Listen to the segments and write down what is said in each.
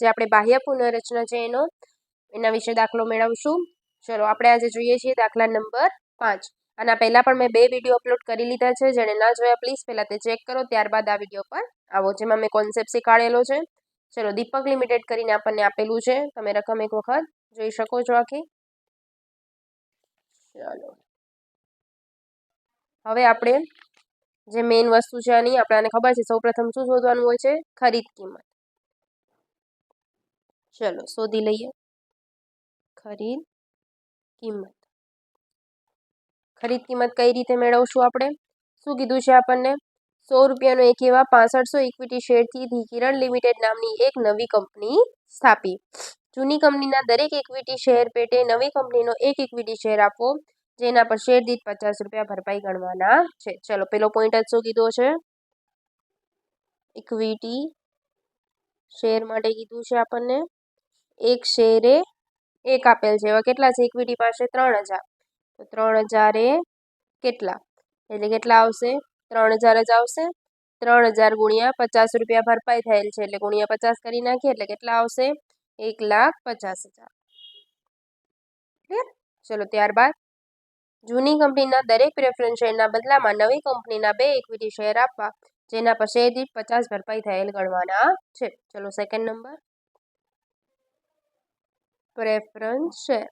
જે આપણે બાહ્ય પુનઃરચના છે એના વિશે દાખલો મેળવશું. ચલો આપણે આજે જોઈએ છીએ દાખલા નંબર 5. આના પહેલાં પણ મેં 2 વિડીયો અપલોડ કરી લીધા છે. જેણે ના જોયા પ્લીઝ પહેલાં તે ચેક કરો, ત્યારબાદ આ વિડીયો પર આવો, જેમાં મેં કોન્સેપ્ટ શીખવાડેલો છે. ચલો દીપક લિમિટેડ કરીને આપણને આપેલું છે, તમે રકમ એક વખત જોઈ શકો છો આખી. ચલો હવે આપણે જે મેઇન વસ્તુ છે આની આપણને ખબર છે, સૌપ્રથમ શું શોધવાનું હોય છે? ખરીદ કિંમત. ચલો શોધી લઈએ ખરીદ કિંમત. ખરીદ કિંમત કઈ રીતે મેળવશું આપણે? શું કીધું છે આપણને? 100 રૂપિયાનો એક એવા 6500 ઇક્વિટી શેરથી ધી કિરણ લિમિટેડ નામની એક નવી કંપની સ્થાપી. જૂની કંપનીના દરેક ઇક્વિટી શેર પેટે નવી કંપનીનો એક ઇક્વિટી શેર આપવો, જેના પર શેર દીઠ 50 રૂપિયા ભરપાઈ ગણવાના છે. ચલો પેલો પોઈન્ટ જ શું કીધો છે? ઇક્વિટી શેર માટે કીધું છે આપણને એક શેરે એક આપેલ છે. એવા કેટલા છે ઇક્વિટી પાસે? 3000. તો 3000 એ કેટલા? એટલે કેટલા આવશે? 3000 જ આવશે. 3000 ગુણ્યા 50 રૂપિયા ભરપાઈ થયેલ છે એટલે ગુણ્યા 50 કરી નાખીએ એટલે કેટલા આવશે? 1,50,000. ક્લિયર? ચલો ત્યારબાદ જૂની કંપનીના દરેક પ્રેફરન્સ શેરના બદલામાં નવી કંપનીના 2 ઇક્વિટી શેર આપવા, જેના પર શેર દીઠ 50 ભરપાઈ થયેલ ગણવાના છે. ચલો સેકન્ડ નંબર, પ્રેફરન્સ શેર.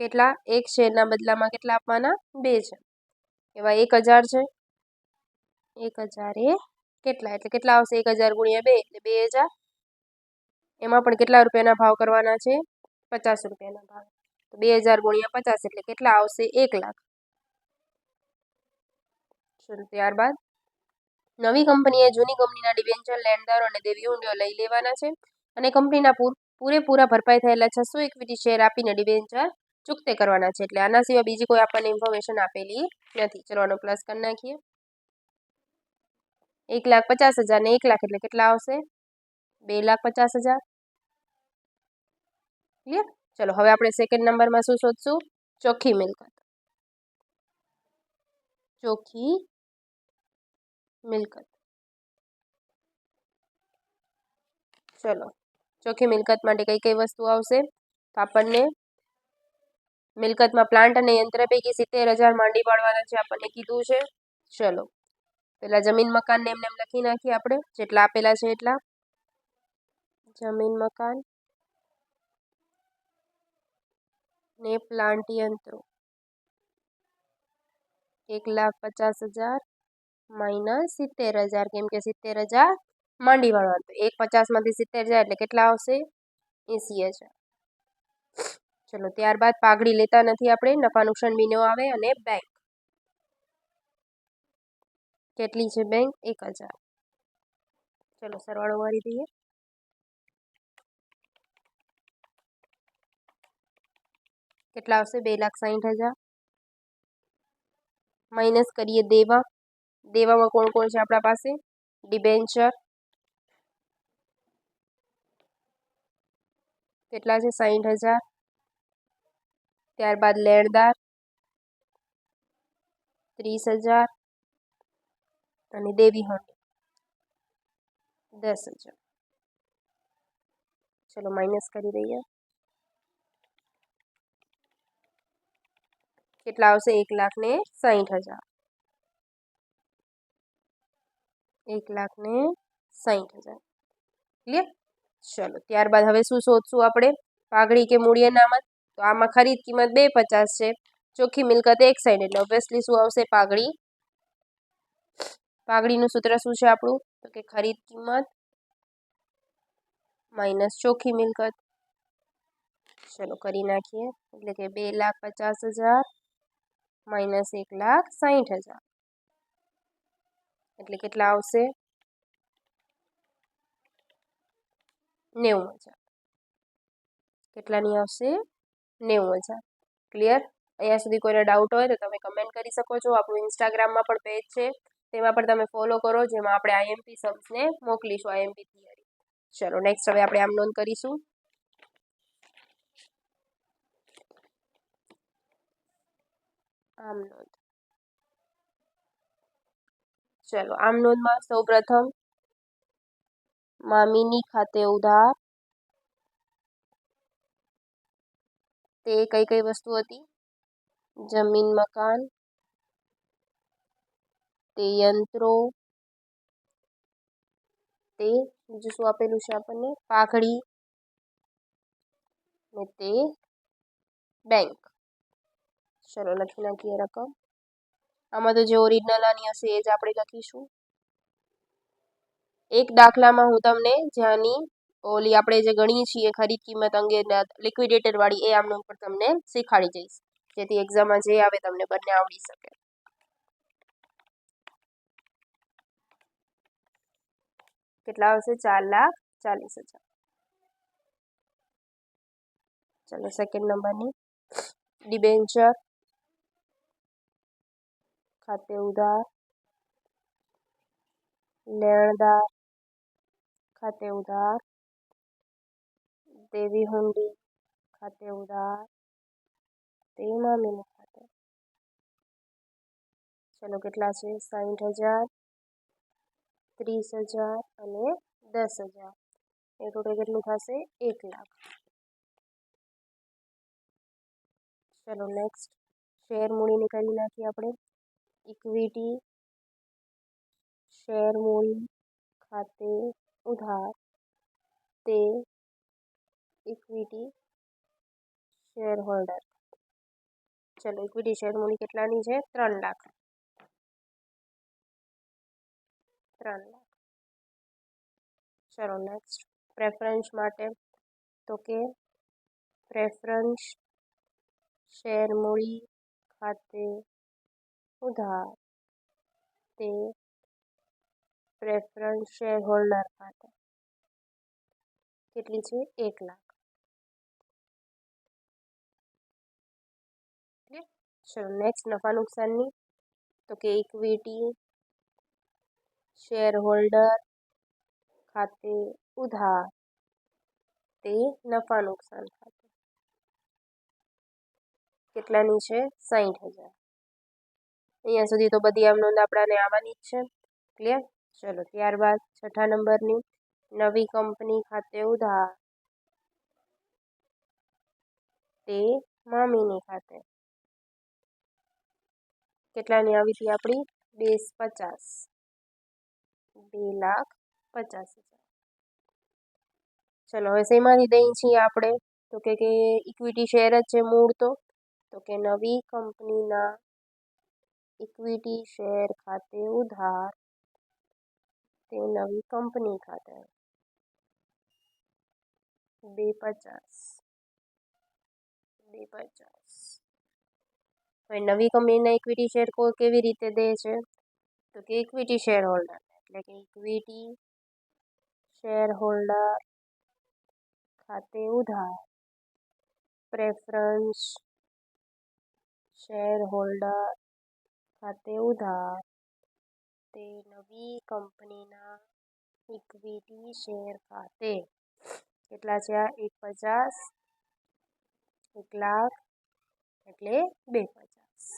કેટલા? એક શેરના બદલામાં કેટલા આપવાના? 2 છે. એવા 1000 છે. 1000 એ કેટલા? એટલે કેટલા આવશે? 1000 ગુણ્યા 2 એટલે 2000. એમાં પણ કેટલા રૂપિયાના ભાવ કરવાના છે? 50 રૂપિયાના ભાવ. તો 2000 ગુણ્યા 50 એટલે કેટલા આવશે? 1 લાખ. ચલો ત્યારબાદ નવી કંપનીએ જૂની કંપનીના ડિબેન્ચર લેણદારો અને દેવી હુંડીઓ લઈ લેવાના છે અને કંપનીના પૂરેપૂરા ભરપાઈ થયેલા 600 ઇક્વિટી શેર આપીને ડિબેન્ચર ચૂકતે કરવાના છે. એટલે આના સિવાય બીજી કોઈ આપણને ઇન્ફોર્મેશન આપેલી નથી. ચલો આનો પ્લસ કરી નાખીએ. 1,50,000 ને 1 લાખ એટલે કેટલા આવશે? 2,50,000. ક્લિયર? ચલો હવે આપણે સેકન્ડ નંબરમાં શું શોધશું? ચોખ્ખી મિલકત. ચોખ્ખી મિલકત. ચલો ચોખ્ખી મિલકત માટે કઈ કઈ વસ્તુ આવશે? તો આપણને મિલકતમાં પ્લાન્ટ અને યંત્ર પૈકી 70,000 માંડી પાડવાના છે, આપણને કીધું છે. ચલો પેલા જમીન મકાનને એમને એમ લખી નાખીએ આપણે, જેટલા આપેલા છે એટલા. જમીન મકાન ને પ્લાન્ટ યંત્રો 1,50,000 માઇનસ 70,000, કેમ કે 70,000 માંડી વાળવાનું. તો 1,50 માંથી 70 જાય એટલે કેટલા આવશે? 80,000. ચલો ત્યારબાદ પાઘડી લેતા નથી આપણે, નફા નુકસાન બી ન આવે. અને બેંક કેટલી છે? બેંક 1,000. ચલો સરવાળો મારી દઈએ. કેટલા આવશે? 2,60,000. માઇનસ કરીએ દેવા. દેવામાં કોણ કોણ છે આપણા પાસે? ડિબેન્ચર કેટલા છે? 60,000. ત્યારબાદ લેણદાર 30,000 અને દેવી હુંડી 10,000. ચલો માઇનસ કરી દઈએ. કેટલા આવશે? 1,60,000. 1,60,000. ક્લિયર? ચલો ત્યારબાદ હવે શું શોધશું આપણે? પાઘડી કે મૂડી અનામત. તો આમાં ખરીદ કિંમત 250 છે, ચોખ્ખી મિલકત 160, એટલે ઓબ્વિયસલી શું આવશે? પાઘડી. પાઘડીનું સૂત્ર શું છે આપણું? તો કે ખરીદ કિંમત માઇનસ ચોખ્ખી મિલકત. ચલો કરી નાખીએ. એટલે કે 2,50,000 માઇનસ 1,60,000 એટલે કેટલા આવશે? 90,000. કેટલાની આવશે? 90,000. ક્લિયર? અહીંયા સુધી કોઈને ડાઉટ હોય તો તમે કમેન્ટ કરી શકો છો. આપણું ઇન્સ્ટાગ્રામમાં પણ પેજ છે, તેમાં પણ તમે ફોલો કરો, જેમાં આપણે આઈએમપી સમ્સને મોકલીશું, આઈએમપી થિયરી. ચલો નેક્સ્ટ હવે આપણે આમ નોંધ કરીશું. આમ નોંધ. ચલો આમ નોંધમાં સૌપ્રથમ મામીની ખાતે ઉધાર તે કઈ કઈ વસ્તુ હતી? જમીન મકાન, તે યંત્રો, તે બીજું શું આપેલું છે આપણને? પાઘડી ને તે બેંક. ચલો લખી નાખીએ રકમ. આમાં તો જે ઓરિજિનલ આની હશે એ જ આપણે લખીશું. એક દાખલામાં હું તમને જ્યાંની ઓલી આપણે જે ગણીએ છીએ ખરીદ કિંમત અંગેના લિક્વિડેટર વાળી એ આમનું પર તમને શીખવાડી જઈશ, જેથી એક્ઝામમાં જે આવે તમને બંને આવડી શકે. કેટલા આવશે? 4,40,000. ચલો સેકન્ડ નંબરની ડિબેન્ચર ખાતે ઉધાર, લેણદાર ખાતે ઉધાર, દેવી હુંડી ખાતે ઉધાર, તે મામીની ખાતે. ચલો કેટલા છે? 60,000, 30,000 અને 10,000. એ ટોટલ કેટલું થશે? 1 લાખ. ચલો નેક્સ્ટ શેર મૂડીની કરી નાખીએ આપણે. ઇક્વિટી શેર મૂડી ખાતે ઉધાર, તે ઇક્વિટી શેર હોલ્ડર. ચલો ઇક્વિટી શેર મૂડી કેટલાની છે? 3 લાખ. 3 લાખ. ચલો નેક્સ્ટ પ્રેફરન્સ માટે તો કે પ્રેફરન્સ શેર મૂડી ખાતે ઉધાર, તે પ્રેફરન્સ શેર હોલ્ડર ખાતે. કેટલી છે? 1 લાખ. ચલો નેક્સ્ટ નફા નુકસાનની તો કે ઇક્વિટી શેર હોલ્ડર ખાતે ઉધાર, તે નફા નુકસાન ખાતે. કેટલાની છે? 60,000. અહીંયા સુધી તો બધી આમ નોંધ આપણાને આવવાની જ છે. ક્લિયર? ચલો ત્યારબાદ છઠ્ઠા નંબરની નવી કંપની ખાતે ઉધાર, તે મામીની ખાતે. કેટલાની આવી હતી આપણી? 2,50. 2,50,000. ચલો હવે શેમાંથી દઈએ છીએ આપણે? તો કે ઇક્વિટી શેર જ છે મૂળ તો કે નવી કંપનીના ઇક્વિટી શેર ખાતે ઉધાર, તે નવી કંપની ખાતે. 2,50. 2,50. હવે નવી કંપનીના ઇક્વિટી શેર કેવી રીતે દે છે? તો કે ઇક્વિટી શેર હોલ્ડર, એટલે કે ઇક્વિટી શેર હોલ્ડર ખાતે ઉધાર, પ્રેફરન્સ શેર હોલ્ડર ખાતે ઉધાર, તે નવી કંપનીના ઇક્વિટી શેર ખાતે. કેટલા છે આ? 1,50, 1 લાખ એટલે 2,50.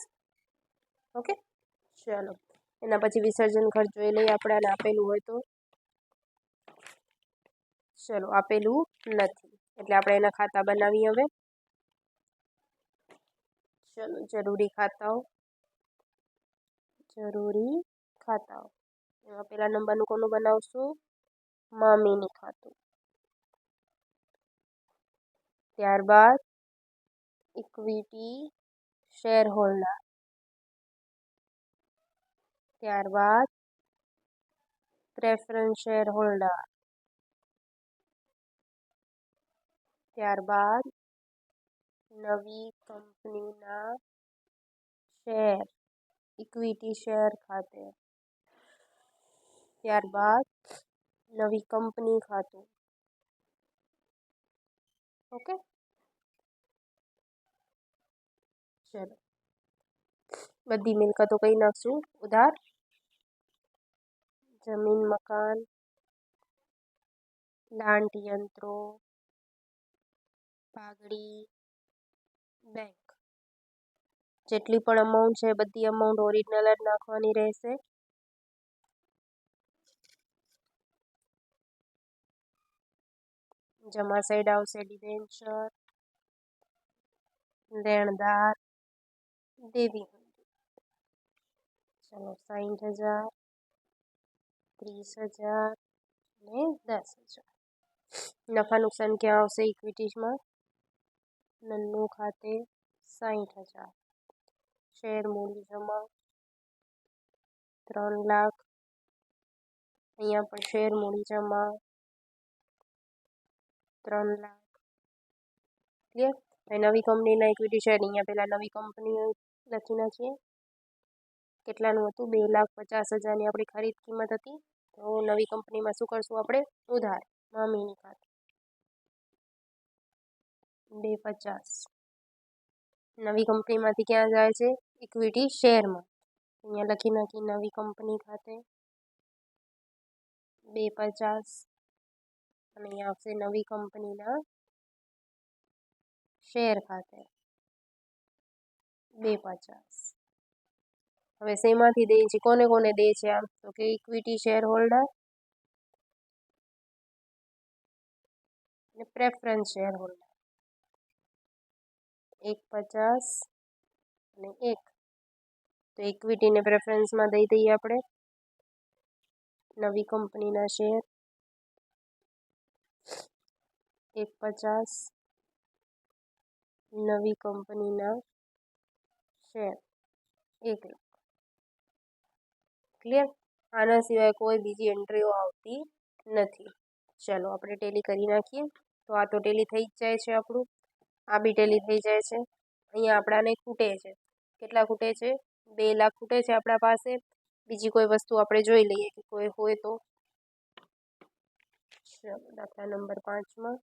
ઓકે ચલો એના પછી વિસર્જન ખર્ચ જોઈ લઈએ આપણે. આને આપેલું હોય તો ચલો આપેલું નથી એટલે આપણે એના ખાતા બનાવીએ હવે. ચલો જરૂરી ખાતાઓ. એમાં પેલા નંબરનું કોનું બનાવશું? મામીની ખાતું. ત્યારબાદ ઇક્વિટી શેર હોલ્ડર, ત્યારબાદ પ્રેફરન્સ શેર હોલ્ડર, ત્યારબાદ નવી કંપનીના શેર ઇક્વિટી શેર ખાતે, ત્યારબાદ નવી કંપની ખાતું. ઓકે ચલો બધી મિલકતો કઈ નાખશું ઉધાર. જમીન મકાન, પ્લાન્ટ યંત્રો, પાઘડી, બેંક. જેટલી પણ અમાઉન્ટ છે બધી અમાઉન્ટ ઓરિજિનલ જ નાખવાની રહેશે. જમા સાઈડ આવશે ડિબેન્ચર, દેણદાર, દેવી. ચલો 60,000, 30,000 ને 10,000. નફા નુકસાન ક્યાં આવશે ઇક્વિટીઝમાં? નન્નું ખાતે 60,000. શેર મૂડી જમા 3 લાખ. અહીંયા પણ શેર મૂડી જમા 3 લાખ. ક્લિયર? નવી કંપનીના ઇક્વિટી શેર અહીંયા પહેલાં નવી કંપની લખી નાખીએ. કેટલાનું હતું? 2,50,000ની આપણી ખરીદ કિંમત હતી. તો નવી કંપનીમાં શું કરશું આપણે? ઉધાર મામીની ખાતે 250. નવી કંપનીમાંથી ક્યાં જાય છે? ઇક્વિટી શેરમાં. અહીંયા લખી નાખી નવી કંપની ખાતે 250 અને અહીંયા આવશે નવી કંપનીના શેર ખાતે 250. હવે શેમાંથી દે છે? કોને કોને દે છે આમ? તો કે ઇક્વિટી શેર હોલ્ડર અને પ્રેફરન્સ શેર હોલ્ડર 150 અને 1. તો ઇક્વિટીને પ્રેફરન્સમાં દઈ દઈએ આપણે નવી કંપનીના શેર 150, નવી કંપનીના શેર 1 લાખ. ક્લિયર? આના સિવાય કોઈ બીજી એન્ટ્રીઓ આવતી નથી. ચલો આપણે ટેલી કરી નાખીએ. તો આ તો ટેલી થઈ જ જાય છે આપણું, આ બી ટેલી થઈ જાય છે. અહીંયા આપણાને ખૂટે છે. કેટલા ખૂટે છે? 2 લાખ ખૂટે છે આપણા પાસે. બીજી કોઈ વસ્તુ આપણે જોઈ લઈએ કે કોઈ હોય તો. ચલો દાખલા નંબર 5માં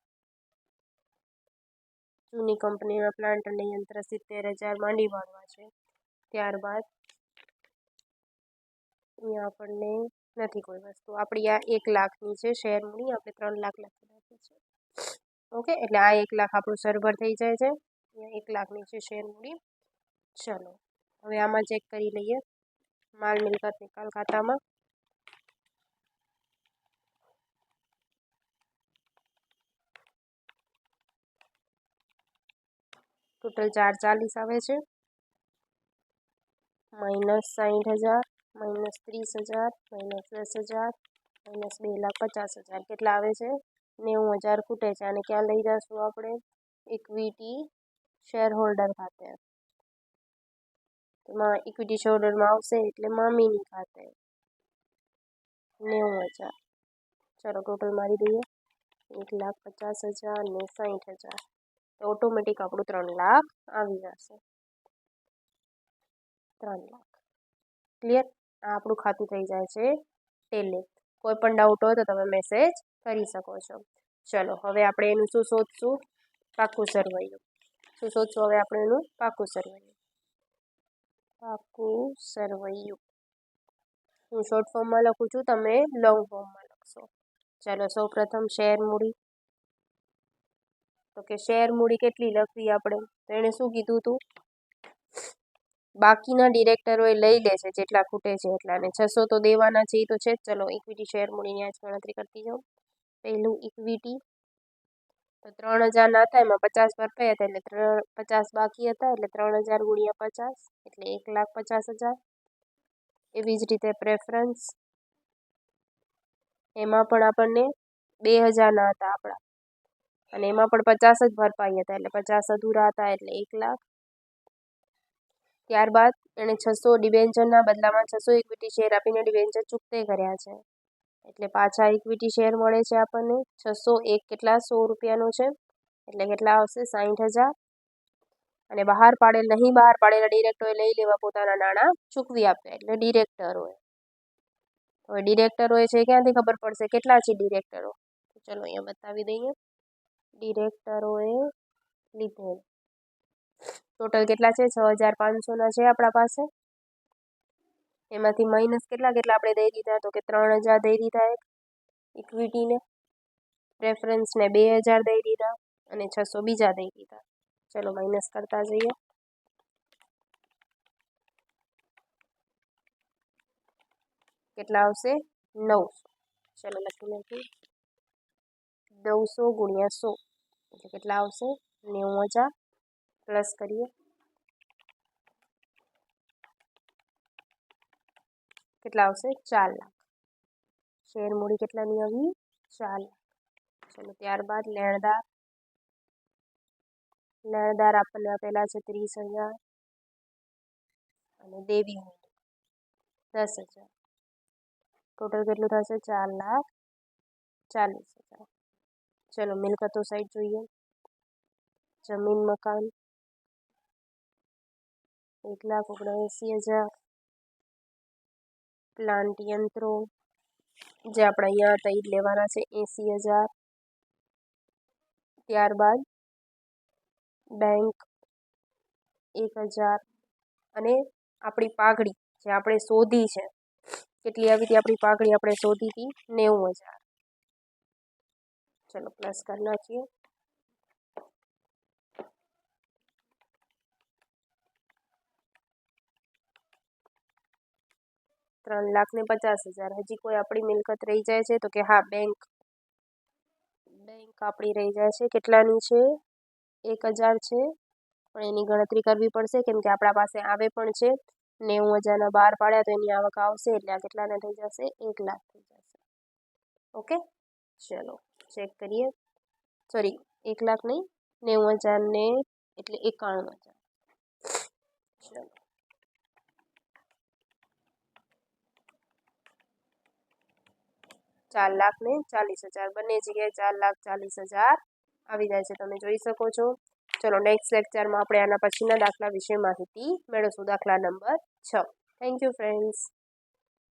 જૂની કંપનીના પ્લાન્ટ અને યંત્ર 70,000 માંડી વાળવા છે. ત્યારબાદ અહીંયા આપણને નથી કોઈ વસ્તુ. આપણી આ 1 લાખની છે શેર મૂડી, આપણે 3 લાખ લખી નાખી છે. ઓકે, એટલે આ 1 લાખ આપણું સરભર થઈ જાય છે. અહીંયા 1 લાખની છે શેર મૂડી. ચલો હવે આમાં ચેક કરી લઈએ માલ મિલકત નિકાલ ખાતામાં. ટોટલ 440 આવે છે. -60,000, -30,000, -10,000, -2,50,000. કેટલા આવે છે? 90,000 ખૂટે છે. અને ક્યાં લઈ જશું આપણે? ઇક્વિટી શેર હોલ્ડર ખાતે. એમાં ઇક્વિટી શેર હોલ્ડરમાં આવશે એટલે મામીની ખાતે 90,000. ચલો ટોટલ મારી દઈએ 1,50,000 અને 60,000. તો ઓટોમેટિક આપણું 3 લાખ આવી જશે. 3 લાખ. ક્લિયર? આ આપણું ખાતું થઈ જાય છે ટેલી. કોઈ પણ ડાઉટ હોય તો તમે મેસેજ કરી શકો છો. ચલો હવે આપણે એનું શું શોધશું? પાકું સરવૈયું. શું શોધશું હવે આપણે એનું? પાકું સરવૈયું. પાકું સરવૈયું હું શોર્ટ ફોર્મમાં લખું છું, તમે લોંગ ફોર્મમાં લખશો. ચાલો સૌ પ્રથમ શેર મૂડી. તો કે શેર મૂડી કેટલી લખવી આપણે? તો એણે શું કીધું હતું? બાકીના ડિરેક્ટરોએ લઈ લે છે જેટલા ખૂટે છે એટલા, અને 600 તો દેવાના છે, એ તો છે જ. ચલો ઇક્વિટી શેર મૂડીની આજ ગણતરી કરતી જાઉં. પહેલું ઇક્વિટી તો 3,000 ના હતા, એમાં 50 ભરપાઈ હતા એટલે 50 બાકી હતા, એટલે 3,000 ગુણ્યા 50 એટલે 1,50,000. એવી જ રીતે પ્રેફરન્સ, એમાં પણ આપણને 2,000 ના હતા આપણા, અને એમાં પણ 50 જ ભરપાઈ હતા એટલે 50 અધૂરા હતા એટલે 1 લાખ. ત્યારબાદ એણે 600 ડિબેન્ચરના બદલામાં 600 ઇક્વિટી શેર આપીને ડિબેન્ચર ચૂકતે કર્યા છે, એટલે પાછા ઇક્વિટી શેર મળે છે આપણને. 601 કેટલા? 100 રૂપિયાનો છે, એટલે કેટલા આવશે? 60,000. અને બહાર પાડેલ નહીં બહાર પાડેલા ડિરેક્ટરોએ લઈ લેવા પોતાના નાણાં ચૂકવી આપ્યા, એટલે ડિરેક્ટરોએ. હવે ડિરેક્ટરોએ છે ક્યાંથી ખબર પડશે કેટલા છે ડિરેક્ટરો? તો ચલો અહીંયા બતાવી દઈએ. ડિરેક્ટરોએ લીધેલ ટોટલ કેટલા છે? 6,500ના છે આપણા પાસે. એમાંથી માઇનસ કેટલા આપણે દઈ દીધા? તો કે 3,000 દઈ દીધા એક ઇક્વિટીને, પ્રેફરન્સને 2,000 દઈ દીધા, અને 600 બીજા દઈ દીધા. ચલો માઇનસ કરતા જઈએ. કેટલા આવશે? 900. ચલો લખી નાખીએ 900 ગુણ્યા 100 એટલે કેટલા આવશે 90,000 પ્લસ કરીએ કેટલા આવશે 4 લાખ શેર મૂડી કેટલાની આવી 4 લાખ ચલો ત્યારબાદ લેણદાર આપણને આપેલા છે 30,000 અને દેવી મૂડી 10,000 ટોટલ કેટલું થશે 4,40,000 ચલો મિલકતો સાઈડ જોઈએ જમીન મકાન 1,79,000 પ્લાન્ટ યંત્રો જે આપણે અહીંયા હતા એ જ લેવાના છે 80,000 ત્યારબાદ બેંક 1,000 અને આપણી પાઘડી જે આપણે શોધી છે કેટલી આવી હતી આપણી પાઘડી આપણે શોધી હતી 90,000 ચલો પ્લસ કરી નાખીએ 3,50,000 હજી કોઈ આપણી મિલકત રહી જાય છે તો કે હા બેંક આપણી રહી જાય છે કેટલાની છે 1,000 છે પણ એની ગણતરી કરવી પડશે કેમ કે આપણા પાસે આવે પણ છે 90,000 12 પાડ્યા તો એની આવક આવશે એટલે આ કેટલાને થઈ જશે 1 લાખ થઈ જશે ઓકે ચલો ચેક કરીએ સોરી 1 લાખ નહીં 90,000 ને એટલે 91,000 ચલો 4,40,000 બંને જગ્યાએ 4,40,000 આવી જાય છે તમે જોઈ શકો છો ચલો નેક્સ્ટ લેક્ચરમાં આપણે આના પછીના દાખલા વિશે માહિતી મેળવશું દાખલા નંબર 6 થેન્ક યુ ફ્રેન્ડ્સ